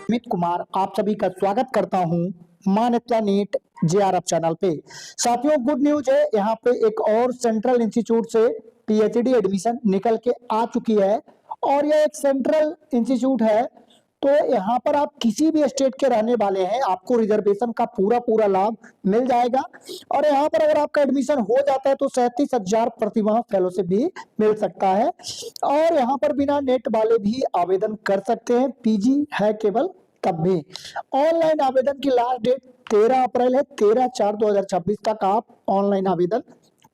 अमित कुमार आप सभी का स्वागत करता हूं मान्यता नीट जेआरएफ चैनल पे। साथियों, गुड न्यूज है, यहाँ पे एक और सेंट्रल इंस्टीट्यूट से पीएचडी एडमिशन निकल के आ चुकी है और यह एक सेंट्रल इंस्टीट्यूट है। तो यहाँ पर आप किसी भी स्टेट के रहने वाले हैं, आपको रिजर्वेशन का पूरा पूरा लाभ मिल जाएगा। और यहाँ पर अगर आपका एडमिशन हो जाता है तो 37,000 प्रतिमाह फेलोशिप भी मिल सकता है। और यहाँ पर बिना नेट वाले भी आवेदन कर सकते हैं, पीजी है केवल तब भी। ऑनलाइन आवेदन की लास्ट डेट 13 अप्रैल है, 13/4/2026 तक आप ऑनलाइन आवेदन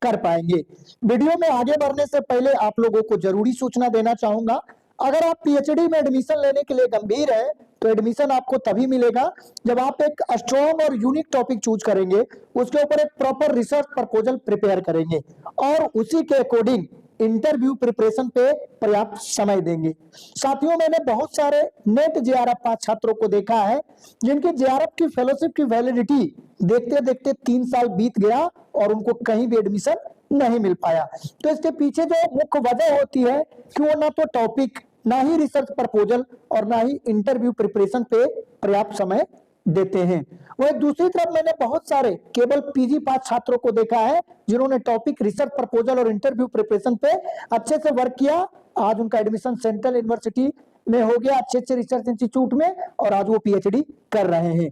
कर पाएंगे। वीडियो में आगे बढ़ने से पहले आप लोगों को जरूरी सूचना देना चाहूंगा, अगर आप पीएचडी में एडमिशन लेने के लिए गंभीर है तो एडमिशन आपको तभी मिलेगा जब आप एक स्ट्रॉन्ग और यूनिक टॉपिक चूज करेंगे, उसके ऊपर एक प्रॉपर रिसर्च प्रपोजल प्रिपेयर करेंगे और उसी के अकॉर्डिंग इंटरव्यू प्रिपरेशन पे पर्याप्त समय देंगे। साथियों, मैंने बहुत सारे नेट जेआरएफ पास छात्रों को देखा है जिनकी जेआरएफ की फेलोशिप की वैलिडिटी देखते देखते 3 साल बीत गया और उनको कहीं भी एडमिशन नहीं मिल पाया। तो इसके पीछे जो मुख्य वजह होती है कि वो ना तो टॉपिक, ना ही रिसर्च प्रपोजल और ना ही इंटरव्यू प्रिपरेशन पे पर्याप्त समय देते हैं। वही दूसरी तरफ मैंने बहुत सारे केवल पीजी पास छात्रों को देखा है जिन्होंने टॉपिक, रिसर्च प्रपोजल और इंटरव्यू प्रिपरेशन पे अच्छे से वर्क किया। आज उनका एडमिशन सेंट्रल यूनिवर्सिटी में हो गया, अच्छे अच्छे रिसर्च इंस्टीट्यूट में, और आज वो पीएचडी कर रहे हैं।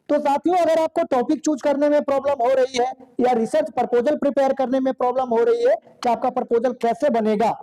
तो साथियों, अगर आपको टॉपिक चूज करने में प्रॉब्लम हो रही है या रिसर्च प्रपोजल प्रिपेयर करने में प्रॉब्लम हो रही है कि आपका प्रपोजल कैसे बनेगा,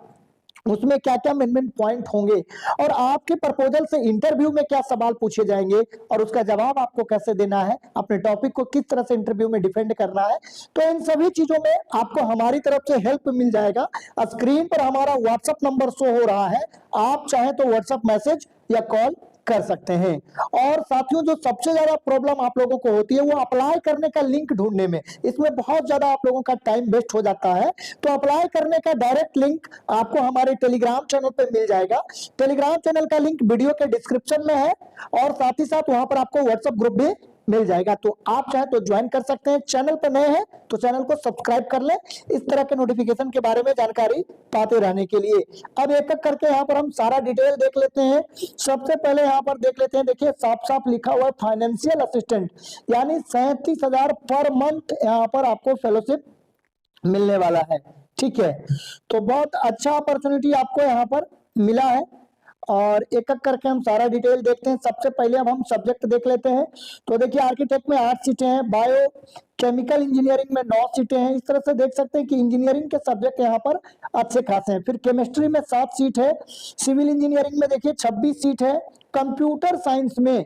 उसमें क्या क्या मेन पॉइंट होंगे और आपके प्रपोजल से इंटरव्यू में क्या सवाल पूछे जाएंगे और उसका जवाब आपको कैसे देना है, अपने टॉपिक को किस तरह से इंटरव्यू में डिफेंड करना है, तो इन सभी चीजों में आपको हमारी तरफ से हेल्प मिल जाएगा। स्क्रीन पर हमारा व्हाट्सएप नंबर शो हो रहा है, आप चाहे तो व्हाट्सएप मैसेज या कॉल कर सकते हैं। और साथियों, जो सबसे ज्यादा प्रॉब्लम आप लोगों को होती है वो अप्लाई करने का लिंक ढूंढने में, इसमें बहुत ज्यादा आप लोगों का टाइम वेस्ट हो जाता है। तो अप्लाई करने का डायरेक्ट लिंक आपको हमारे टेलीग्राम चैनल पे मिल जाएगा। टेलीग्राम चैनल का लिंक वीडियो के डिस्क्रिप्शन में है और साथ ही साथ वहां पर आपको व्हाट्सएप ग्रुप भी मिल जाएगा, तो आप चाहे तो ज्वाइन कर सकते हैं। चैनल पर नए हैं तो चैनल को सब्सक्राइब कर लें इस तरह के नोटिफिकेशन के बारे में जानकारी पाते रहने के लिए। अब एक एक करके यहाँ पर हम सारा डिटेल देख लेते हैं। सबसे पहले यहाँ पर देख लेते हैं, देखिए साफ साफ लिखा हुआ है फाइनेंशियल असिस्टेंट, यानी 37,000 पर मंथ यहाँ पर आपको फेलोशिप मिलने वाला है। ठीक है, तो बहुत अच्छा अपॉर्चुनिटी आपको यहाँ पर मिला है और एक एक करके हम सारा डिटेल देखते हैं। सबसे पहले अब हम सब्जेक्ट देख लेते हैं। तो देखिए, आर्किटेक्ट में 8 सीटें हैं, बायो केमिकल इंजीनियरिंग में 9 सीटें हैं। इस तरह से देख सकते हैं कि इंजीनियरिंग के सब्जेक्ट यहाँ पर अच्छे खासे हैं। फिर केमिस्ट्री में 7 सीट है, सिविल इंजीनियरिंग में देखिए 26 सीट है, कंप्यूटर साइंस में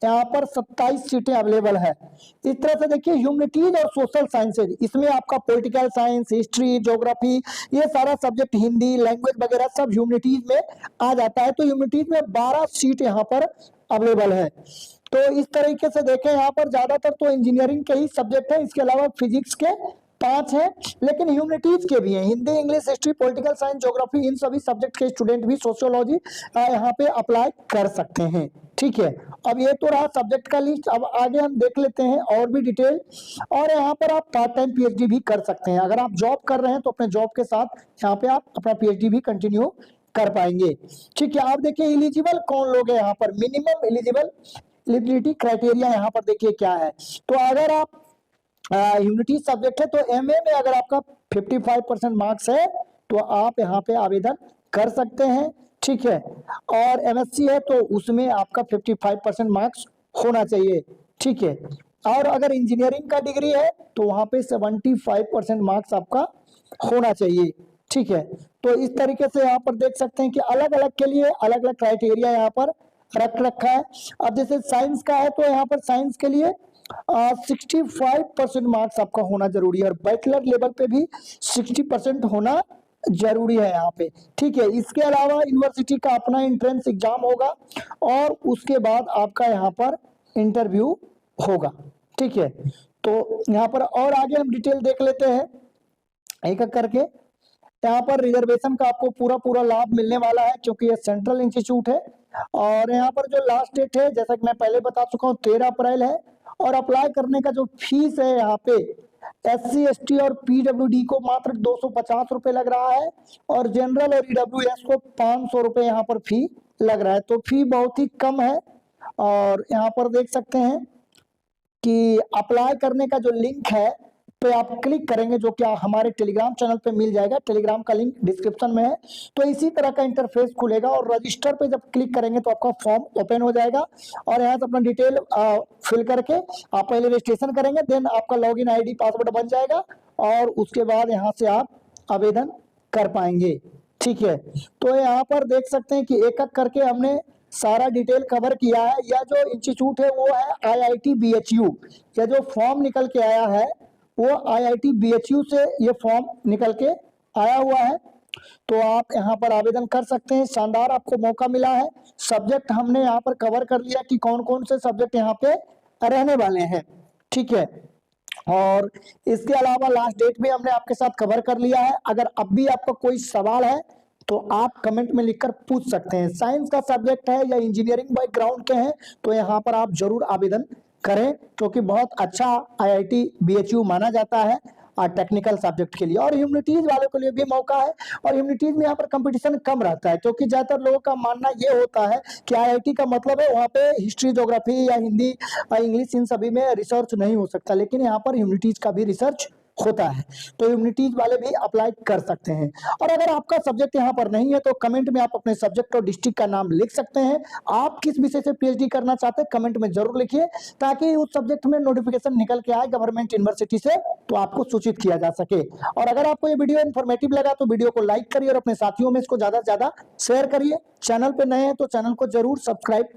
यहाँ पर 27 सीटें अवेलेबल है। इस तरह से देखिए ह्यूमैनिटीज और सोशल साइंसेज, इसमें आपका पॉलिटिकल साइंस, हिस्ट्री, ज्योग्राफी, ये सारा सब्जेक्ट, हिंदी लैंग्वेज वगैरह सब ह्यूमैनिटीज में आ जाता है। तो ह्यूमैनिटीज में 12 सीट यहाँ पर अवेलेबल है। तो इस तरीके से देखें, यहाँ पर ज्यादातर तो इंजीनियरिंग के ही सब्जेक्ट है, इसके अलावा फिजिक्स के 5 है, लेकिन ह्यूमैनिटीज के भी हैं, Hindi, English, history, political science, geography, इन सभी सब्जेक्ट के स्टूडेंट भी सोशियोलॉजी यहाँ पे अप्लाई कर सकते हैं। ठीक है, अब ये तो रहा सब्जेक्ट का लिस्ट। अब आगे हम देख लेते हैं और भी डिटेल। और यहाँ पर आप पार्ट टाइम पीएचडी भी कर सकते हैं। अगर आप जॉब कर रहे हैं तो अपने जॉब के साथ यहाँ पे आप अपना पीएचडी भी कंटिन्यू कर पाएंगे। ठीक है, आप देखिए एलिजिबल कौन लोग हैं यहाँ पर, मिनिमम एलिजिबिलिटी क्राइटेरिया यहाँ पर देखिए क्या है। तो अगर आप ह्यूमैनिटी सब्जेक्ट है तो एमए में अगर आपका 55% मार्क्स है तो आप यहाँ पे आवेदन कर सकते हैं। ठीक है, और एमएससी है तो उसमें आपका 55% मार्क्स होना चाहिए। ठीक है, और अगर इंजीनियरिंग का डिग्री है तो वहां पे 75% मार्क्स आपका होना चाहिए। ठीक है, तो इस तरीके से यहाँ पर देख सकते हैं कि अलग अलग के लिए अलग अलग क्राइटेरिया यहाँ पर रख रखा है। अब जैसे साइंस का है तो यहाँ पर साइंस के लिए 65% मार्क्स आपका होना जरूरी है और बैचलर लेवल पे भी 60% होना जरूरी है यहाँ पे। ठीक है, इसके अलावा यूनिवर्सिटी का अपना एंट्रेंस एग्जाम होगा और उसके बाद आपका यहाँ पर इंटरव्यू होगा। ठीक है, तो यहाँ पर और आगे हम डिटेल देख लेते हैं एक एक करके। यहाँ पर रिजर्वेशन का आपको पूरा पूरा लाभ मिलने वाला है क्योंकि ये सेंट्रल इंस्टीट्यूट है। और यहाँ पर जो लास्ट डेट है, जैसा कि मैं पहले बता चुका हूँ, 13 अप्रैल है। और अप्लाई करने का जो फीस है यहाँ पे SC ST और PWD को मात्र 250 रुपए लग रहा है और जनरल और EWS को 500 रुपए यहाँ पर फी लग रहा है। तो फी बहुत ही कम है और यहाँ पर देख सकते हैं कि अप्लाई करने का जो लिंक है पे आप क्लिक करेंगे, जो कि हमारे टेलीग्राम चैनल पे मिल जाएगा। टेलीग्राम का लिंक डिस्क्रिप्शन में है। तो इसी तरह का इंटरफेस खुलेगा और रजिस्टर पे जब क्लिक करेंगे तो आपका फॉर्म ओपन हो जाएगा और यहाँ से अपना डिटेल फिल करके आप पहले रजिस्ट्रेशन करेंगे, देन आपका लॉगिन आईडी पासवर्ड बन जाएगा और उसके बाद यहाँ से आप आवेदन कर पाएंगे। ठीक है, तो यहाँ पर देख सकते हैं कि एक एक करके हमने सारा डिटेल कवर किया है। यह जो इंस्टीट्यूट है वो है IIT BHU। यह जो फॉर्म निकल के आया है वो IIT BHU से ये फॉर्म निकल के आया हुआ है। तो आप यहाँ पर आवेदन कर सकते हैं। शानदार आपको मौका मिला है। सब्जेक्ट हमने यहाँ पर कवर कर लिया कि कौन कौन से सब्जेक्ट यहाँ पे रहने वाले हैं। ठीक है, और इसके अलावा लास्ट डेट भी हमने आपके साथ कवर कर लिया है। अगर अब भी आपका कोई सवाल है तो आप कमेंट में लिखकर पूछ सकते हैं। साइंस का सब्जेक्ट है या इंजीनियरिंग बैकग्राउंड के हैं तो यहाँ पर आप जरूर आवेदन करें, क्योंकि बहुत अच्छा IIT BHU माना जाता है टेक्निकल सब्जेक्ट के लिए। और ह्यूमैनिटीज वालों के लिए भी मौका है, और ह्यूमैनिटीज में यहाँ पर कंपटीशन कम रहता है, क्योंकि ज्यादातर लोगों का मानना ये होता है कि IIT का मतलब है वहाँ पे हिस्ट्री, ज्योग्राफी या हिंदी, इंग्लिश, इन सभी में रिसर्च नहीं हो सकता, लेकिन यहाँ पर ह्यूमैनिटीज का भी रिसर्च होता है। तो ह्यूमैनिटीज वाले भी अप्लाई कर सकते हैं। और अगर आपका सब्जेक्ट यहाँ पर नहीं है तो कमेंट में आप अपने सब्जेक्ट और डिस्ट्रिक्ट का नाम लिख सकते हैं। आप किस विषय से PhD करना चाहते हैं कमेंट में जरूर लिखिए, ताकि उस सब्जेक्ट में नोटिफिकेशन निकल के आए गवर्नमेंट यूनिवर्सिटी से, तो आपको सूचित किया जा सके। और अगर आपको ये वीडियो इन्फॉर्मेटिव लगा तो वीडियो को लाइक करिए और अपने साथियों में इसको ज्यादा से ज्यादा शेयर करिए। चैनल पे नए हैं तो चैनल को जरूर सब्सक्राइब